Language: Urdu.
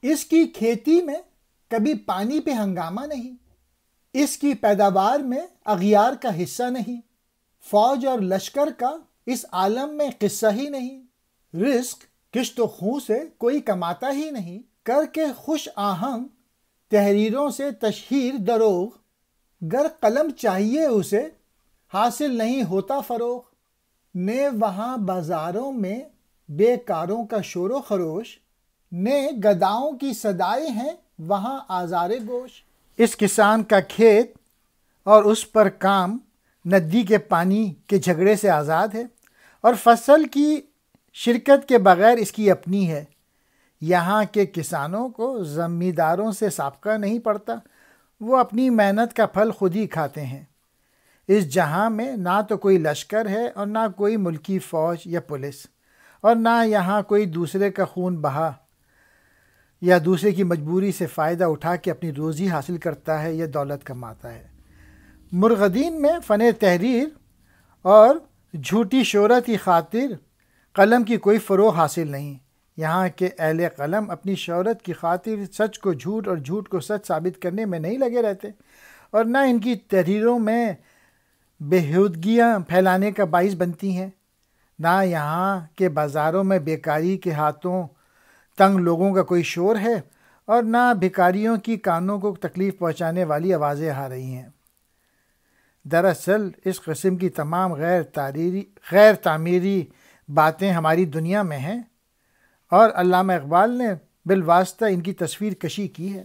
اس کی کھیتی میں کبھی پانی پہ ہنگامہ نہیں، اس کی پیداوار میں اغیار کا حصہ نہیں، فوج اور لشکر کا اس عالم میں قصہ ہی نہیں، رزق کشت و خوں سے کوئی کماتا ہی نہیں، کر کے خوش آہنگ تحریروں سے تشہیر دروغ، گر قلم چاہیے اسے حاصل نہیں ہوتا فروغ، نے وہاں بازاروں میں بے کاروں کا شور و خروش، نے گداؤں کی صدائیں ہیں وہاں آزار گوش۔ اس کسان کا کھیت اور اس پر کام ندی کے پانی کے جھگڑے سے آزاد ہے، اور فصل کی شرکت کے بغیر اس کی اپنی ہے۔ یہاں کے کسانوں کو زمینداروں سے سابقہ نہیں پڑتا، وہ اپنی محنت کا پھل خود ہی کھاتے ہیں۔ اس جہاں میں نہ تو کوئی لشکر ہے اور نہ کوئی ملکی فوج یا پولیس، اور نہ یہاں کوئی دوسرے کا خون بہا یا دوسرے کی مجبوری سے فائدہ اٹھا کے اپنی روزی حاصل کرتا ہے یا دولت کماتا ہے۔ مرغدین میں فن تحریر اور جھوٹی شہرت کی خاطر قلم کی کوئی فروغ حاصل نہیں۔ یہاں کے اہل قلم اپنی شہرت کی خاطر سچ کو جھوٹ اور جھوٹ کو سچ ثابت کرنے میں نہیں لگے رہتے، اور نہ ان کی تحریروں میں بےہودگیاں پھیلانے کا باعث بنتی ہیں۔ نہ یہاں کے بازاروں میں بیکاری کے ہاتھوں تنگ لوگوں کا کوئی شور ہے، اور نہ بھکاریوں کی کانوں کو تکلیف پہنچانے والی آوازیں آ رہی ہیں۔ دراصل اس قسم کی تمام غیر تعمیری باتیں ہماری دنیا میں ہیں، اور علامہ اقبال نے بالواسطہ ان کی تصویر کشی کی ہے۔